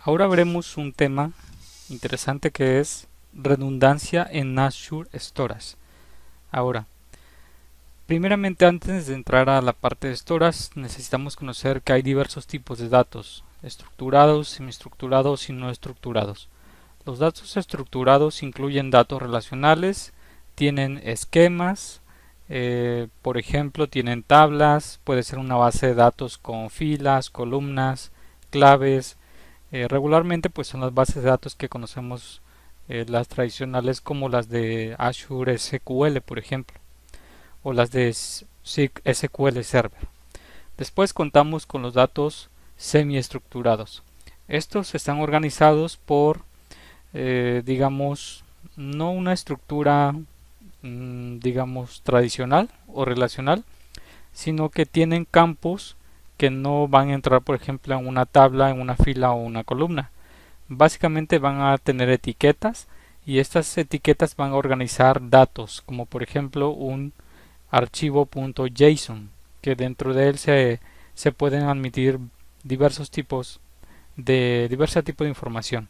Ahora veremos un tema interesante que es redundancia en Azure Storage. Ahora, primeramente antes de entrar a la parte de storage, necesitamos conocer que hay diversos tipos de datos, estructurados, semiestructurados y no estructurados. Los datos estructurados incluyen datos relacionales, tienen esquemas, por ejemplo, tienen tablas, puede ser una base de datos con filas, columnas, claves. Regularmente pues son las bases de datos que conocemos, las tradicionales como las de Azure SQL, por ejemplo, o las de SQL Server. Después contamos con los datos semiestructurados. Estos están organizados por, digamos, no una estructura, digamos, tradicional o relacional, sino que tienen campos que no van a entrar, por ejemplo, en una tabla, en una fila o una columna. Básicamente van a tener etiquetas y estas etiquetas van a organizar datos, como por ejemplo un archivo .json, que dentro de él se pueden admitir diversos tipos de información.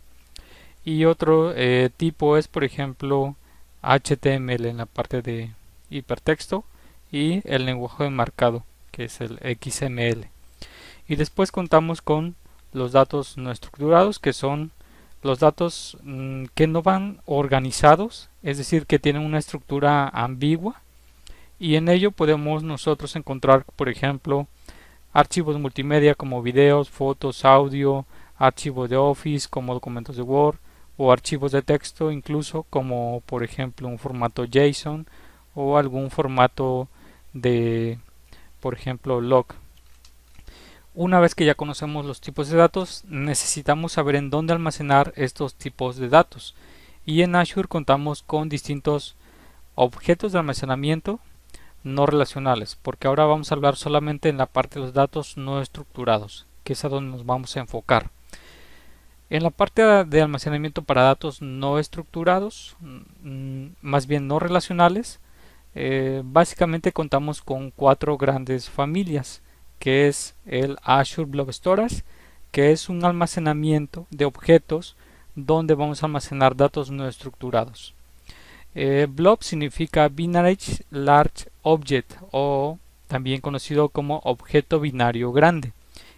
Y otro tipo es, por ejemplo, HTML en la parte de hipertexto y el lenguaje de marcado, que es el XML. Y después contamos con los datos no estructurados, que son los datos que no van organizados, es decir, que tienen una estructura ambigua, y en ello podemos nosotros encontrar, por ejemplo, archivos multimedia como videos, fotos, audio, archivos de Office como documentos de Word, o archivos de texto incluso como por ejemplo un formato JSON o algún formato de, por ejemplo, log. Una vez que ya conocemos los tipos de datos, necesitamos saber en dónde almacenar estos tipos de datos. Y en Azure contamos con distintos objetos de almacenamiento no relacionales, porque ahora vamos a hablar solamente en la parte de los datos no estructurados, que es a donde nos vamos a enfocar. En la parte de almacenamiento para datos no estructurados, más bien no relacionales, básicamente contamos con cuatro grandes familias, que es el Azure Blob Storage, que es un almacenamiento de objetos donde vamos a almacenar datos no estructurados. Blob significa Binary Large Object, o también conocido como objeto binario grande,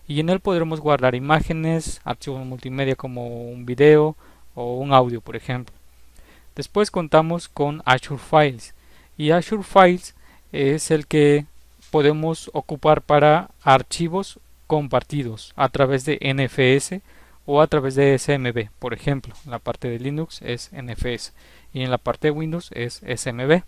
y en él podremos guardar imágenes, archivos multimedia como un video o un audio, por ejemplo. Después contamos con Azure Files, y Azure Files es el que podemos ocupar para archivos compartidos a través de NFS o a través de SMB. Por ejemplo, en la parte de Linux es NFS y en la parte de Windows es SMB.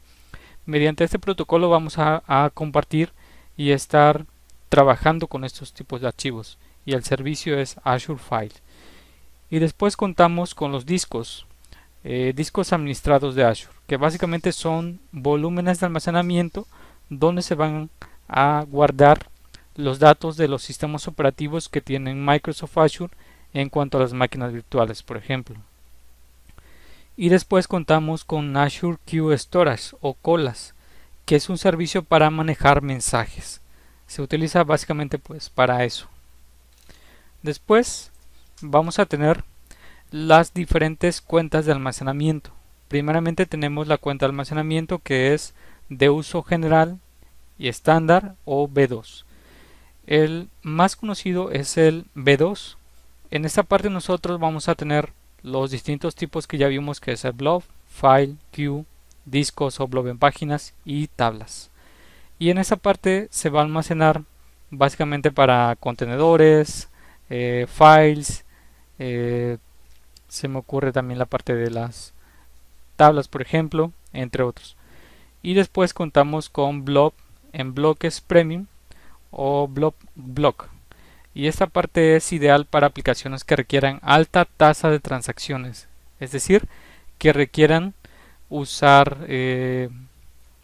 Mediante este protocolo vamos a compartir y estar trabajando con estos tipos de archivos, y el servicio es Azure File. Y después contamos con los discos, discos administrados de Azure, que básicamente son volúmenes de almacenamiento donde se van a guardar los datos de los sistemas operativos que tienen Microsoft Azure en cuanto a las máquinas virtuales, por ejemplo. Y después contamos con Azure Queue Storage o colas, que es un servicio para manejar mensajes. Se utiliza básicamente pues para eso. Después vamos a tener las diferentes cuentas de almacenamiento. Primeramente tenemos la cuenta de almacenamiento, que es de uso general y estándar, o B2. El más conocido es el B2. En esta parte nosotros vamos a tener los distintos tipos que ya vimos, que es el blob, file, queue, discos o blob en páginas y tablas. Y en esa parte se va a almacenar básicamente para contenedores, files, se me ocurre también la parte de las tablas, por ejemplo, entre otros. Y después contamos con blob en bloques premium o block, y esta parte es ideal para aplicaciones que requieran alta tasa de transacciones, es decir, que requieran usar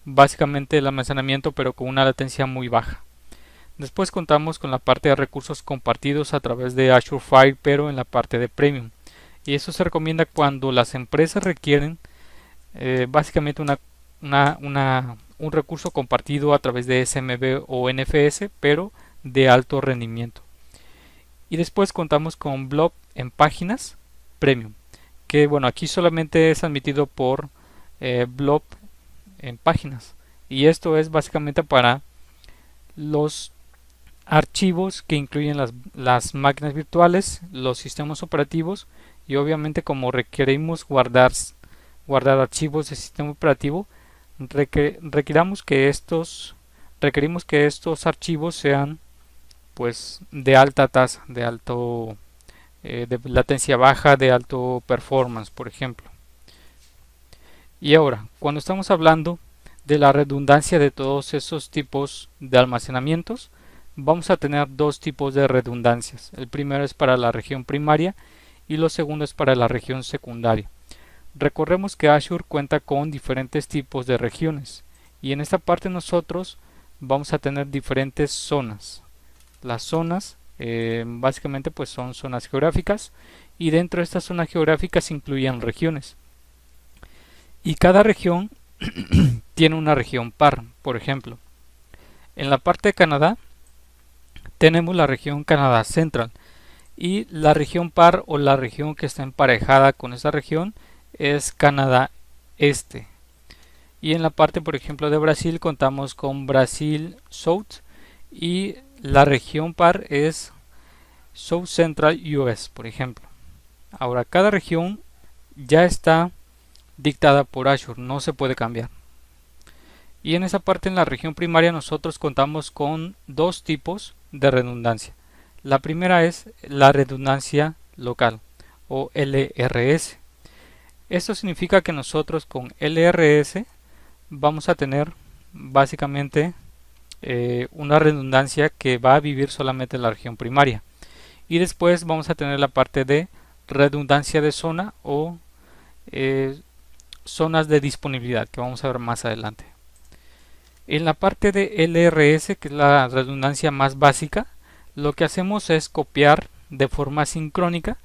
básicamente el almacenamiento pero con una latencia muy baja. Después contamos con la parte de recursos compartidos a través de Azure File, pero en la parte de Premium, y eso se recomienda cuando las empresas requieren básicamente un recurso compartido a través de SMB o NFS, pero de alto rendimiento. Y después contamos con Blob en páginas Premium, que bueno, aquí solamente es admitido por Blob en páginas, y esto es básicamente para los archivos que incluyen las máquinas virtuales, los sistemas operativos, y obviamente como requerimos guardar archivos de sistema operativo, requerimos que estos archivos sean pues de alta tasa, de latencia baja, de alto performance, por ejemplo. Y ahora, cuando estamos hablando de la redundancia de todos esos tipos de almacenamientos, vamos a tener dos tipos de redundancias. El primero es para la región primaria y lo segundo es para la región secundaria. Recordemos que Azure cuenta con diferentes tipos de regiones y en esta parte nosotros vamos a tener diferentes zonas. Las zonas básicamente pues son zonas geográficas y dentro de estas zonas geográficas incluyen regiones. Y cada región tiene una región par. Por ejemplo, en la parte de Canadá tenemos la región Canadá Central y la región par o la región que está emparejada con esa región es Canadá Este. Y en la parte, por ejemplo, de Brasil contamos con Brasil South y la región par es South Central US, por ejemplo. Ahora, cada región ya está dictada por Azure, no se puede cambiar. Y en esa parte, en la región primaria, nosotros contamos con dos tipos de redundancia. La primera es la redundancia local o LRS. Esto significa que nosotros con LRS vamos a tener básicamente una redundancia que va a vivir solamente en la región primaria. Y después vamos a tener la parte de redundancia de zona o zonas de disponibilidad que vamos a ver más adelante. En la parte de LRS, que es la redundancia más básica, lo que hacemos es copiar de forma sincrónica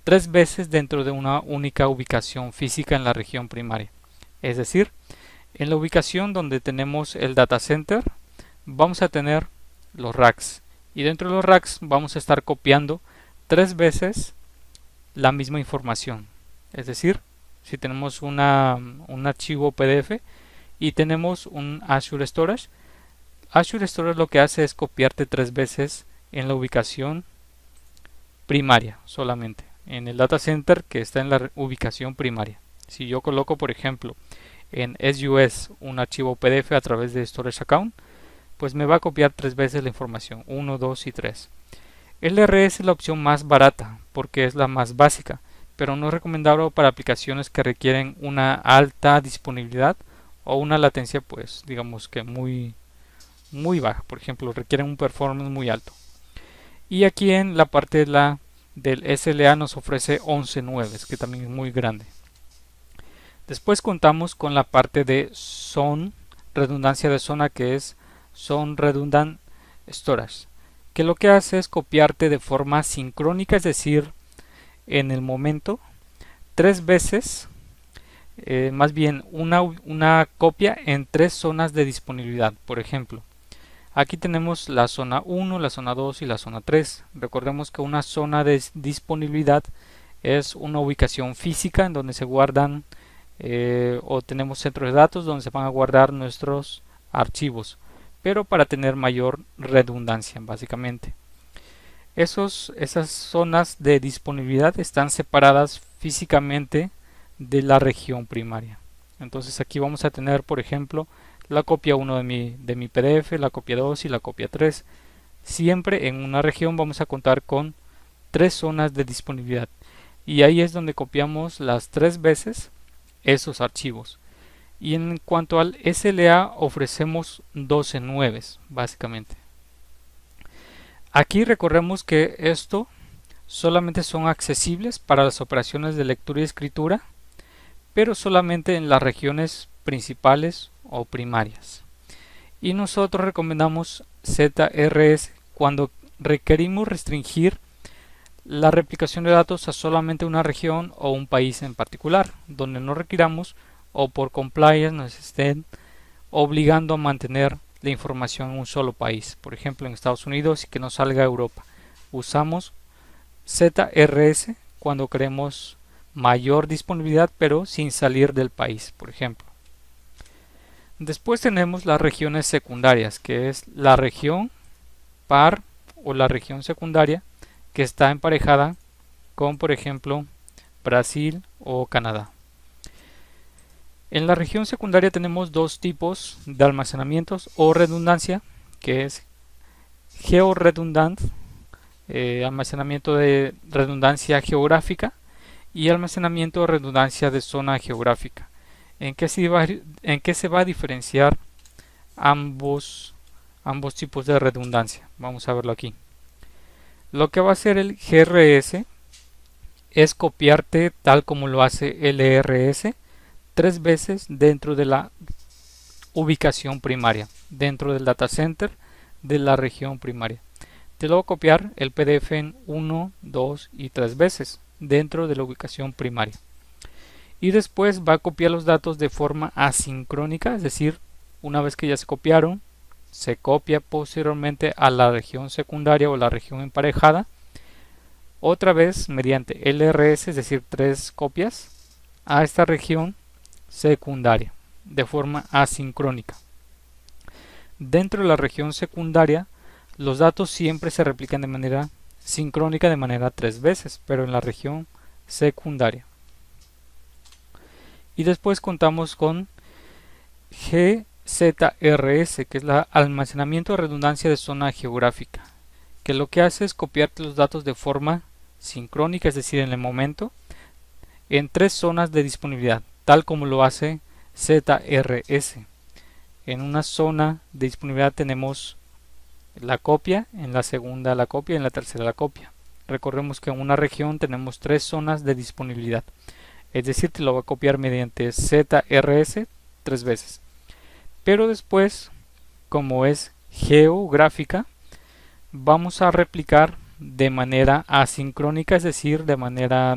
3 veces dentro de una única ubicación física en la región primaria. Es decir, en la ubicación donde tenemos el data center vamos a tener los racks y dentro de los racks vamos a estar copiando 3 veces la misma información. Es decir, si tenemos un archivo PDF y tenemos un Azure Storage lo que hace es copiarte 3 veces en la ubicación primaria solamente, en el data center que está en la ubicación primaria. Si yo coloco, por ejemplo, en SUS un archivo PDF a través de Storage Account, pues me va a copiar 3 veces la información, 1, 2 y 3. LRS es la opción más barata porque es la más básica, pero no es recomendable para aplicaciones que requieren una alta disponibilidad o una latencia pues digamos que muy baja. Por ejemplo, requieren un performance muy alto. Y aquí en la parte del SLA nos ofrece 11.9, que también es muy grande. Después contamos con la parte de Zone, redundancia de zona, que es Zone Redundant Storage, que lo que hace es copiarte de forma sincrónica, es decir, en el momento, 3 veces, más bien una copia en 3 zonas de disponibilidad. Por ejemplo, aquí tenemos la zona 1, la zona 2 y la zona 3. Recordemos que una zona de disponibilidad es una ubicación física en donde se guardan o tenemos centros de datos donde se van a guardar nuestros archivos, pero para tener mayor redundancia básicamente. Esas zonas de disponibilidad están separadas físicamente de la región primaria. Entonces aquí vamos a tener, por ejemplo, la copia 1 de mi PDF, la copia 2 y la copia 3. Siempre en una región vamos a contar con 3 zonas de disponibilidad. Y ahí es donde copiamos las 3 veces esos archivos. Y en cuanto al SLA ofrecemos 12.9 básicamente. Aquí recordemos que esto solamente son accesibles para las operaciones de lectura y escritura, pero solamente en las regiones principales o primarias. Y nosotros recomendamos ZRS cuando requerimos restringir la replicación de datos a solamente una región o un país en particular, donde no requiramos o por compliance nos estén obligando a mantener la información en un solo país, por ejemplo en Estados Unidos, y que no salga a Europa. Usamos ZRS cuando queremos mayor disponibilidad pero sin salir del país, por ejemplo. Después tenemos las regiones secundarias, que es la región par o la región secundaria que está emparejada con, por ejemplo, Brasil o Canadá. En la región secundaria tenemos dos tipos de almacenamientos o redundancia, que es georredundant, almacenamiento de redundancia geográfica, y almacenamiento de redundancia de zona geográfica. ¿En qué se va a diferenciar ambos tipos de redundancia? Vamos a verlo aquí. Lo que va a hacer el GRS es copiarte tal como lo hace el LRS 3 veces dentro de la ubicación primaria, dentro del data center de la región primaria. Te lo voy a copiar el PDF en 1, 2 y 3 veces dentro de la ubicación primaria. Y después va a copiar los datos de forma asincrónica, es decir, una vez que ya se copiaron, se copia posteriormente a la región secundaria o la región emparejada, otra vez mediante LRS, es decir, 3 copias, a esta región secundaria, de forma asincrónica. Dentro de la región secundaria, los datos siempre se replican de manera sincrónica, de manera 3 veces, pero en la región secundaria. Y después contamos con GZRS, que es el almacenamiento de redundancia de zona geográfica, que lo que hace es copiarte los datos de forma sincrónica, es decir, en el momento, en 3 zonas de disponibilidad, tal como lo hace ZRS. En una zona de disponibilidad tenemos la copia, en la segunda la copia y en la tercera la copia. Recordemos que en una región tenemos 3 zonas de disponibilidad, es decir, te lo va a copiar mediante ZRS 3 veces. Pero después, como es geográfica, vamos a replicar de manera asincrónica, es decir, de manera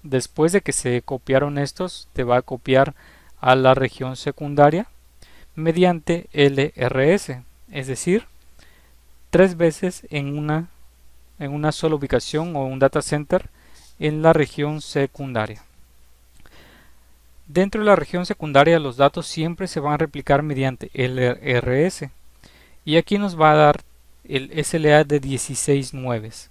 después de que se copiaron estos, te va a copiar a la región secundaria mediante LRS, es decir, 3 veces en una sola ubicación o un data center en la región secundaria. Dentro de la región secundaria los datos siempre se van a replicar mediante LRS, y aquí nos va a dar el SLA de 16 nueves.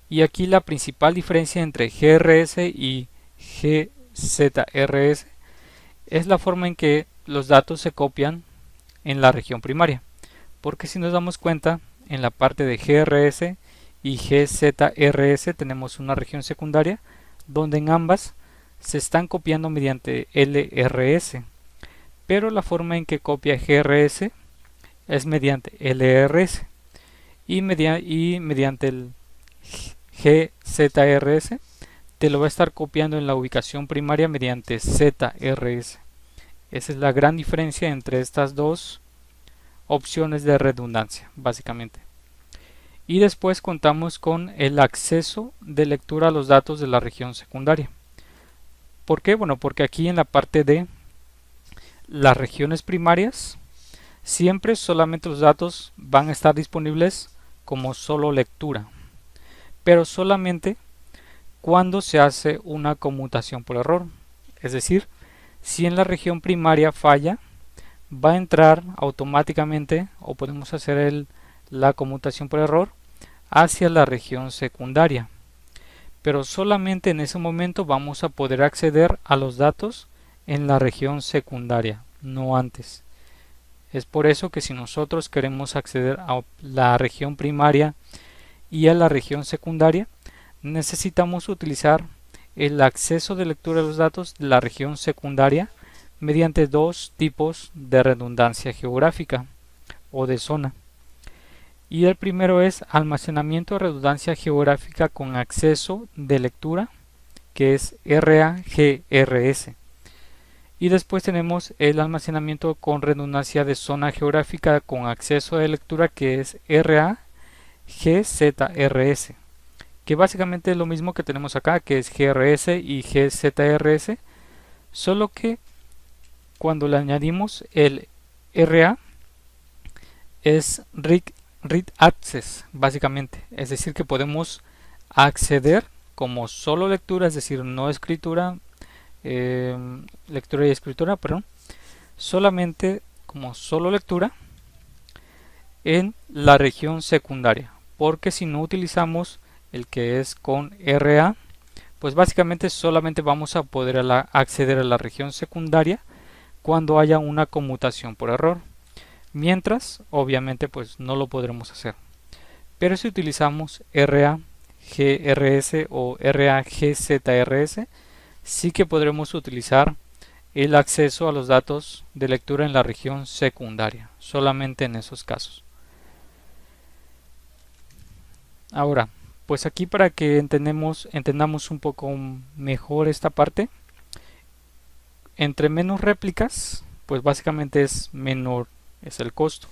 Y aquí la principal diferencia entre GRS y GZRS es la forma en que los datos se copian en la región primaria, porque si nos damos cuenta, en la parte de GRS y GZRS tenemos una región secundaria donde en ambas se están copiando mediante LRS, pero la forma en que copia GRS es mediante LRS, y mediante el GZRS te lo va a estar copiando en la ubicación primaria mediante ZRS. Esa es la gran diferencia entre estas dos opciones de redundancia, básicamente. Y después contamos con el acceso de lectura a los datos de la región secundaria. ¿Por qué? Bueno, porque aquí en la parte de las regiones primarias siempre solamente los datos van a estar disponibles como solo lectura, pero solamente cuando se hace una conmutación por error. Es decir, si en la región primaria falla, va a entrar automáticamente, o podemos hacer la conmutación por error hacia la región secundaria, pero solamente en ese momento vamos a poder acceder a los datos en la región secundaria, no antes. Es por eso que si nosotros queremos acceder a la región primaria y a la región secundaria, necesitamos utilizar el acceso de lectura de los datos de la región secundaria mediante 2 tipos de redundancia geográfica o de zona. Y el primero es almacenamiento de redundancia geográfica con acceso de lectura, que es RAGRS. Y después tenemos el almacenamiento con redundancia de zona geográfica con acceso de lectura, que es RAGZRS, que básicamente es lo mismo que tenemos acá, que es GRS y GZRS, solo que cuando le añadimos el RA es read access, básicamente, es decir, que podemos acceder como solo lectura, es decir, no escritura, lectura y escritura, perdón, solamente como solo lectura en la región secundaria, porque si no utilizamos el que es con RA, pues básicamente solamente vamos a poder acceder a la región secundaria cuando haya una conmutación por error, mientras obviamente pues no lo podremos hacer. Pero si utilizamos RA-GRS o RA-GZRS, sí que podremos utilizar el acceso a los datos de lectura en la región secundaria, solamente en esos casos. Ahora, pues aquí para que entendamos un poco mejor esta parte, entre menos réplicas, pues básicamente es menor es el costo,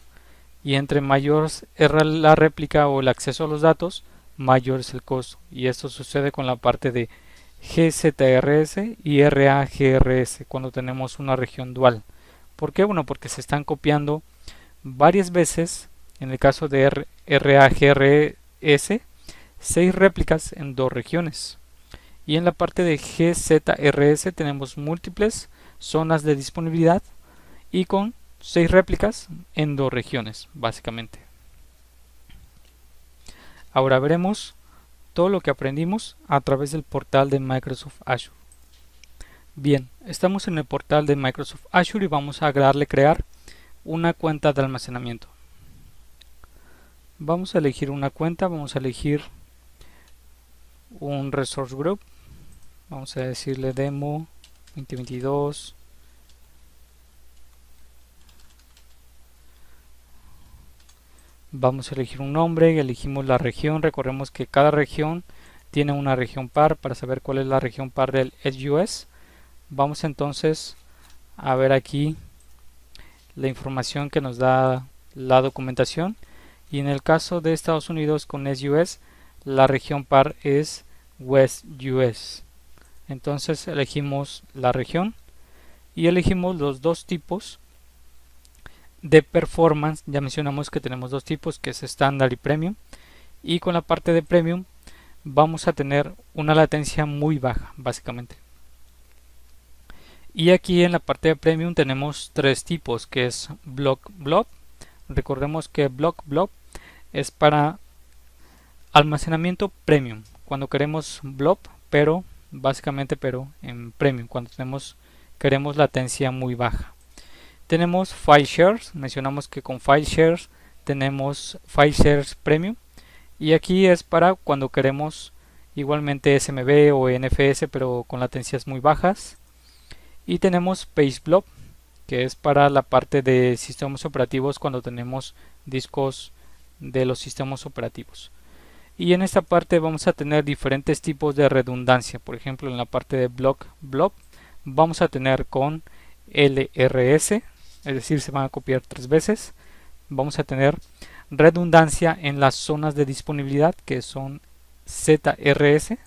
y entre mayor es la réplica o el acceso a los datos, mayor es el costo, y esto sucede con la parte de GZRS y RAGRS cuando tenemos una región dual. ¿Por qué? Bueno, porque se están copiando varias veces, en el caso de RAGRS, 6 réplicas en 2 regiones, y en la parte de GZRS tenemos múltiples zonas de disponibilidad y con 6 réplicas en 2 regiones básicamente. Ahora veremos todo lo que aprendimos a través del portal de Microsoft Azure. Bien, estamos en el portal de Microsoft Azure y vamos a darle crear una cuenta de almacenamiento. Vamos a elegir una cuenta, vamos a elegir un resource group, vamos a decirle demo 2022. Vamos a elegir un nombre, elegimos la región, recordemos que cada región tiene una región par para saber cuál es la región par del Edge US. Vamos entonces a ver aquí la información que nos da la documentación, y en el caso de Estados Unidos con Edge US, la región par es West US. Entonces elegimos la región y elegimos los dos tipos de performance. Ya mencionamos que tenemos dos tipos, que es estándar y premium, y con la parte de premium vamos a tener una latencia muy baja básicamente. Y aquí en la parte de premium tenemos tres tipos, que es block blob. Recordemos que block blob es para almacenamiento premium, cuando queremos blob, pero básicamente en premium, cuando queremos latencia muy baja. Tenemos file shares, mencionamos que con file shares tenemos file shares premium, y aquí es para cuando queremos igualmente SMB o NFS pero con latencias muy bajas. Y tenemos page blob, que es para la parte de sistemas operativos cuando tenemos discos de los sistemas operativos. Y en esta parte vamos a tener diferentes tipos de redundancia. Por ejemplo, en la parte de block blob vamos a tener con LRS, es decir, se van a copiar 3 veces. Vamos a tener redundancia en las zonas de disponibilidad, que son ZRS.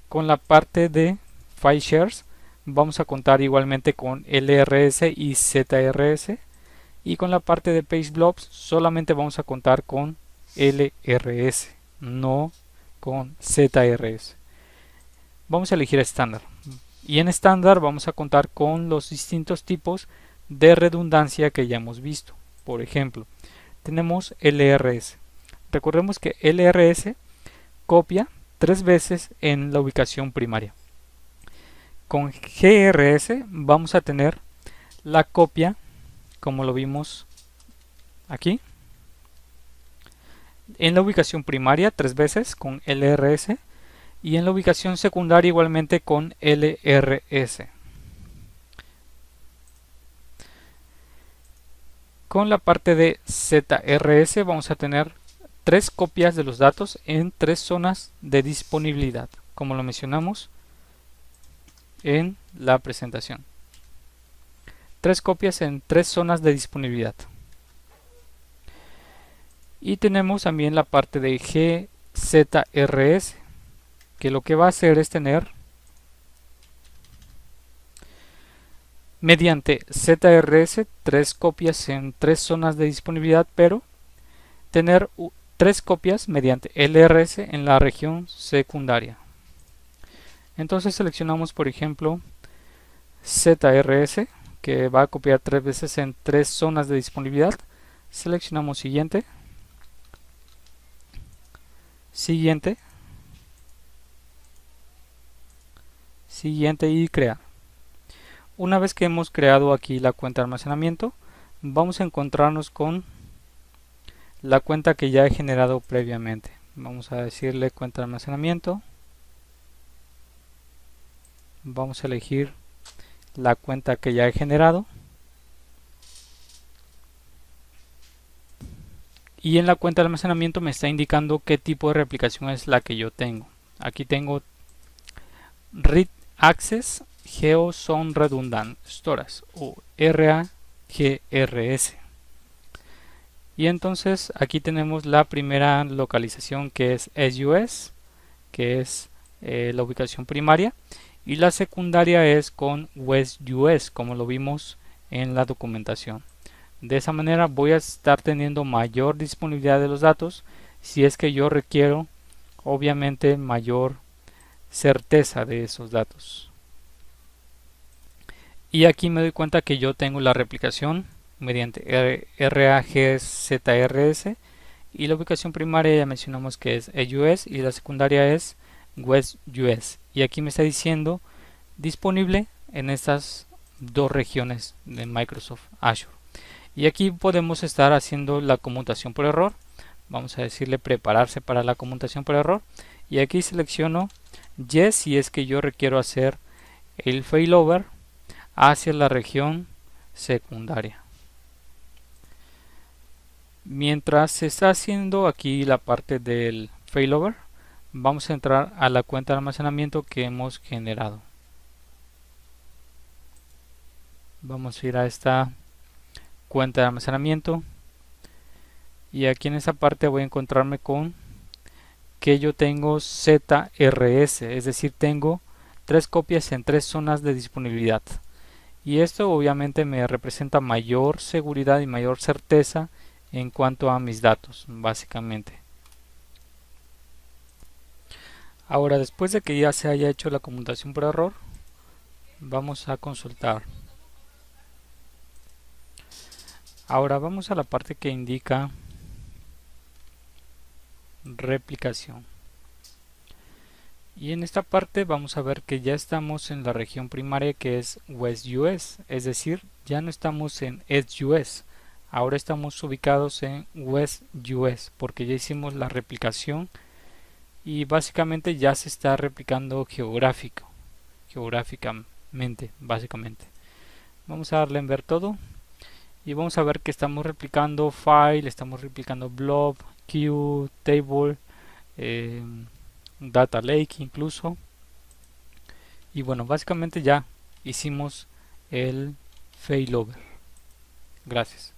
Con la parte de file shares vamos a contar igualmente con LRS y ZRS, y con la parte de page blobs solamente vamos a contar con LRS, no con ZRS. Vamos a elegir estándar, y en estándar vamos a contar con los distintos tipos de redundancia que ya hemos visto. Por ejemplo, tenemos LRS. Recordemos que LRS copia 3 veces en la ubicación primaria. Con GRS vamos a tener la copia, como lo vimos aquí, en la ubicación primaria 3 veces con LRS, y en la ubicación secundaria igualmente con LRS. Con la parte de ZRS vamos a tener 3 copias de los datos en 3 zonas de disponibilidad, como lo mencionamos en la presentación. 3 copias en 3 zonas de disponibilidad. Y tenemos también la parte de GZRS, que lo que va a hacer es tener mediante ZRS 3 copias en 3 zonas de disponibilidad, pero tener 3 copias mediante LRS en la región secundaria. Entonces seleccionamos, por ejemplo, ZRS, que va a copiar 3 veces en 3 zonas de disponibilidad. Seleccionamos siguiente, siguiente, siguiente y crear. Una vez que hemos creado aquí la cuenta de almacenamiento, vamos a encontrarnos con la cuenta que ya he generado previamente. Vamos a decirle cuenta de almacenamiento. Vamos a elegir la cuenta que ya he generado. Y en la cuenta de almacenamiento me está indicando qué tipo de replicación es la que yo tengo. Aquí tengo Read Access Geo Zone Redundant Storage o RAGRS. Y entonces aquí tenemos la primera localización, que es SUS, que es la ubicación primaria, y la secundaria es con WestUS, como lo vimos en la documentación. De esa manera voy a estar teniendo mayor disponibilidad de los datos si es que yo requiero, obviamente, mayor certeza de esos datos. Y aquí me doy cuenta que yo tengo la replicación mediante RAGZRS, y la ubicación primaria ya mencionamos que es EUS y la secundaria es WestUS. Y aquí me está diciendo disponible en estas dos regiones de Microsoft Azure. Y aquí podemos estar haciendo la conmutación por error. Vamos a decirle prepararse para la conmutación por error. Y aquí selecciono Yes si es que yo requiero hacer el failover hacia la región secundaria. Mientras se está haciendo aquí la parte del failover, vamos a entrar a la cuenta de almacenamiento que hemos generado. Vamos a ir a esta cuenta de almacenamiento y aquí en esta parte voy a encontrarme con que yo tengo ZRS, es decir, tengo 3 copias en 3 zonas de disponibilidad, y esto obviamente me representa mayor seguridad y mayor certeza en cuanto a mis datos, básicamente. Ahora, después de que ya se haya hecho la conmutación por error, vamos a consultar. Ahora vamos a la parte que indica replicación. Y en esta parte vamos a ver que ya estamos en la región primaria, que es WestUS, es decir, ya no estamos en SUS. Ahora estamos ubicados en WestUS porque ya hicimos la replicación y básicamente ya se está replicando geográficamente, básicamente. Vamos a darle en ver todo y vamos a ver que estamos replicando file, estamos replicando blob, queue, table, data lake incluso. Y bueno, básicamente ya hicimos el failover. Gracias.